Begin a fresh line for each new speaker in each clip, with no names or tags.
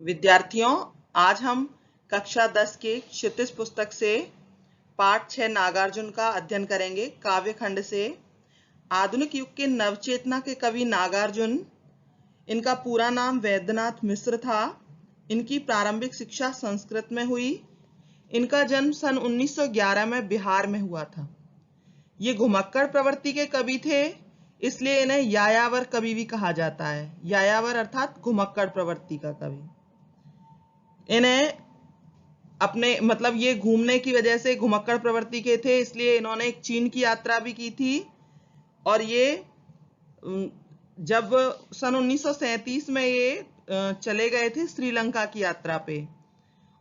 विद्यार्थियों, आज हम कक्षा 10 की क्षितिज पुस्तक से पाठ 6 नागार्जुन का अध्ययन करेंगे। काव्य खंड से आधुनिक युग के नवचेतना के कवि नागार्जुन, इनका पूरा नाम वैद्यनाथ मिश्र था। इनकी प्रारंभिक शिक्षा संस्कृत में हुई। इनका जन्म सन 1911 में बिहार में हुआ था। ये घुमक्कड़ प्रवृत्ति के कवि थे, इसलिए इन्हें यायावर कवि भी कहा जाता है। यायावर अर्थात घुमक्कड़ प्रवृत्ति का कवि। इन्हें अपने ये घूमने की वजह से घुमक्कड़ प्रवृत्ति के थे, इसलिए इन्होंने एक चीन की यात्रा भी की थी। और ये जब सन 1937 में ये चले गए थे श्रीलंका की यात्रा पे,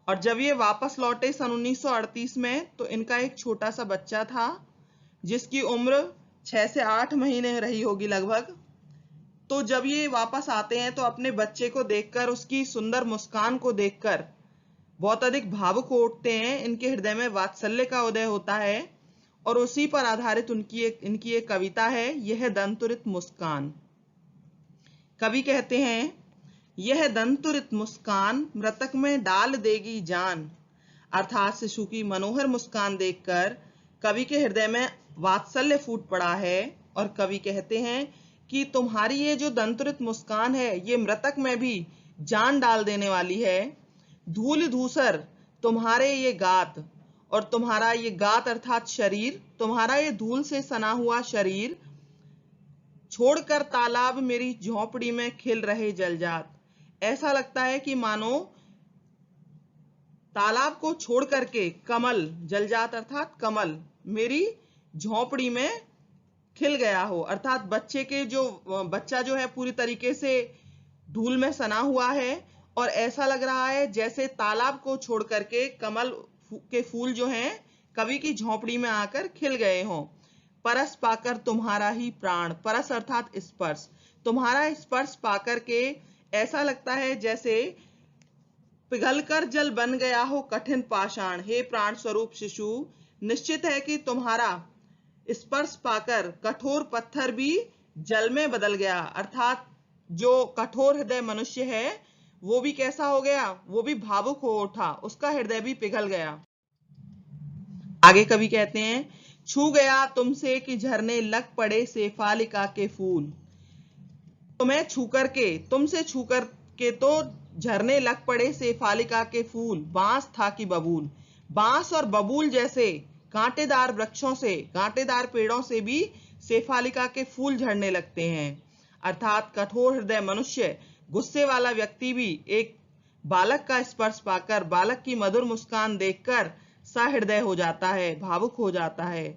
और जब ये वापस लौटे सन 1938 में, तो इनका एक छोटा सा बच्चा था जिसकी उम्र 6 से 8 महीने रही होगी लगभग। तो जब ये वापस आते हैं तो अपने बच्चे को देखकर, उसकी सुंदर मुस्कान को देखकर बहुत अधिक भावुक हो उठते हैं। इनके हृदय में वात्सल्य का उदय होता है और उसी पर आधारित इनकी एक कविता है, यह दंतुरित मुस्कान। कवि कहते हैं, यह दंतुरित मुस्कान मृतक में डाल देगी जान। अर्थात शिशु की मनोहर मुस्कान देखकर कवि के हृदय में वात्सल्य फूट पड़ा है। और कवि कहते हैं कि तुम्हारी ये जो दंतुरित मुस्कान है, ये मृतक में भी जान डाल देने वाली है। धूल धूसर तुम्हारे ये गात, और तुम्हारा ये गात अर्थात शरीर, तुम्हारा ये धूल से सना हुआ शरीर, छोड़कर तालाब मेरी झोंपड़ी में खिल रहे जलजात। ऐसा लगता है कि मानो तालाब को छोड़ करके कमल, जलजात अर्थात कमल, मेरी झोंपड़ी में खिल गया हो। अर्थात बच्चा जो है पूरी तरीके से धूल में सना हुआ है, और ऐसा लग रहा है जैसे तालाब को छोड़ करके कमल के फूल जो हैं कवि की झोंपड़ी में आकर खिल गए हों। परस पाकर तुम्हारा ही प्राण, परस अर्थात स्पर्श, तुम्हारा स्पर्श पाकर के ऐसा लगता है जैसे पिघलकर जल बन गया हो कठिन पाषाण। हे प्राण स्वरूप शिशु, निश्चित है कि तुम्हारा स्पर्श पाकर कठोर पत्थर भी जल में बदल गया। अर्थात जो कठोर हृदय मनुष्य है वो भी कैसा हो गया, वो भी भावुक हो उठा, उसका हृदय भी पिघल गया। आगे कवि कहते हैं, छू गया तुमसे कि झरने लग पड़े शेफालिका के फूल। तुम्हें छू करके, तुमसे छू करके तो झरने लग पड़े शेफालिका के फूल। बांस था कि बबूल, बांस और बबूल जैसे कांटेदार वृक्षों से, कांटेदार पेड़ों से भी शेफालिका के फूल झड़ने लगते हैं। अर्थात कठोर हृदय मनुष्य, गुस्से वाला व्यक्ति भी एक बालक का स्पर्श पाकर, बालक की मधुर मुस्कान देखकर सहृदय हो जाता है, भावुक हो जाता है।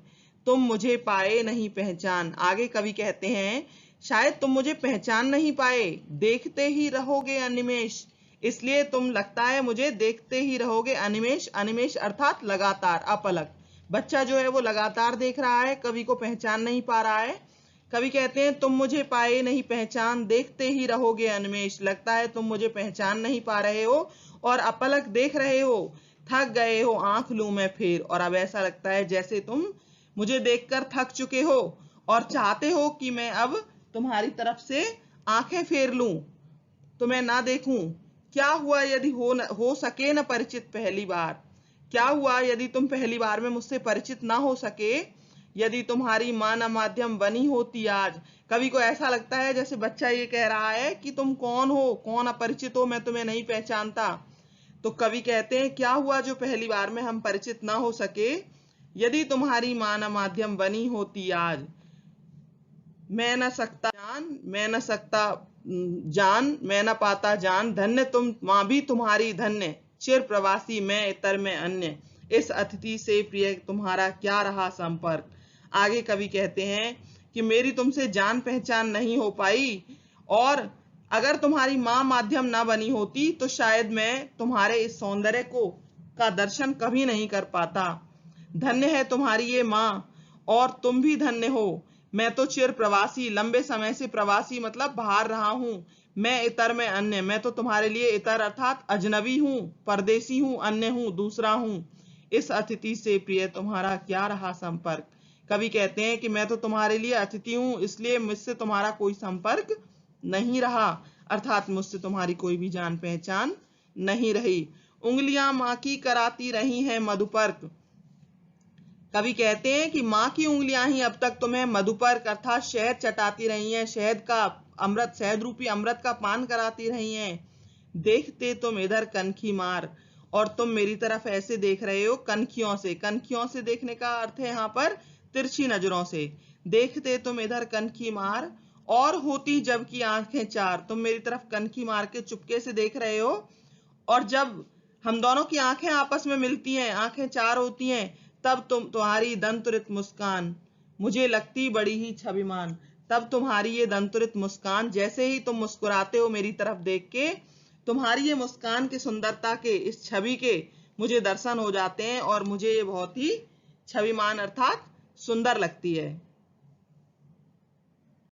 तुम मुझे पाए नहीं पहचान। आगे कवि कहते हैं, शायद तुम मुझे पहचान नहीं पाए, देखते ही रहोगे अनिमेष, इसलिए तुम लगता है मुझे देखते ही रहोगे अनिमेष। अनिमेष अर्थात लगातार, अपलक। बच्चा जो है वो लगातार देख रहा है, कवि को पहचान नहीं पा रहा है। कवि कहते हैं, तुम मुझे पाए नहीं पहचान, देखते ही रहोगे अनिमेष, लगता है तुम मुझे पहचान नहीं पा रहे हो और अपलक देख रहे हो, थक गए हो आंख लूं मैं फेर। और अब ऐसा लगता है जैसे तुम मुझे देखकर थक चुके हो और चाहते हो कि मैं अब तुम्हारी तरफ से आंखें फेर लूं, तुम्हें ना देखूं। क्या हुआ यदि हो सके न परिचित पहली बार। क्या हुआ यदि तुम पहली बार में मुझसे परिचित ना हो सके, यदि तुम्हारी मां न माध्यम बनी होती आज। कवि को ऐसा लगता है जैसे बच्चा ये कह रहा है कि तुम कौन हो, कौन अपरिचित हो, मैं तुम्हें नहीं पहचानता। तो कवि कहते हैं, क्या हुआ जो पहली बार में हम परिचित ना हो सके, यदि तुम्हारी मां न माध्यम बनी होती आज। मैं न सकता जान, मैं न सकता जान, मैं न पाता जान, धन्य तुम मां भी तुम्हारी धन्य, चिर प्रवासी मैं इतर में अन्य, इस अतिथि से प्रिय तुम्हारा क्या रहा संपर्क। आगे कवि कहते हैं कि मेरी तुमसे जान पहचान नहीं हो पाई, और अगर तुम्हारी मां माध्यम ना बनी होती तो शायद मैं तुम्हारे इस सौंदर्य का दर्शन कभी नहीं कर पाता। धन्य है तुम्हारी ये मां, और तुम भी धन्य हो। मैं तो चिर प्रवासी, लंबे समय से प्रवासी मतलब बाहर रहा हूं। मैं इतर में अन्य, मैं तो तुम्हारे लिए इतर अर्थात अजनबी हूं, परदेसी हूं, अन्य हूं, दूसरा हूं। इस अतिथि से प्रिय तुम्हारा क्या रहा संपर्क। कवि कहते हैं कि मैं तो तुम्हारे लिए अतिथि हूं, इसलिए मुझसे तुम्हारा कोई संपर्क नहीं रहा। अर्थात मुझसे तुम्हारी कोई भी जान पहचान नहीं रही। उंगलियां माँ की कराती रही हैं मधुपर्क। कवि कहते हैं कि माँ की उंगलियां ही अब तक तुम्हें मधुपर्क अर्थात शहद चटाती रही हैं, शहद का अमृत, शहद रूपी अमृत का पान कराती रही हैं। देखते तुम इधर कनखी मार, और तुम मेरी तरफ ऐसे देख रहे हो कनखियों से। कनखियों से देखने का अर्थ है यहाँ पर तिरछी नजरों से। देखते तुम इधर कनखी मार, और होती जबकि आंखें चार। तुम मेरी तरफ कनखी मार के चुपके से देख रहे हो, और जब हम दोनों की आंखें आपस में मिलती हैं, आंखें चार होती हैं, तब तुम्हारी दंतुरित मुस्कान मुझे लगती बड़ी ही छविमान। तब तुम्हारी ये दंतुरित मुस्कान, जैसे ही तुम मुस्कुराते हो मेरी तरफ देख के, तुम्हारी ये मुस्कान की सुंदरता के, इस छवि के मुझे दर्शन हो जाते हैं, और मुझे ये बहुत ही छविमान अर्थात सुंदर लगती है।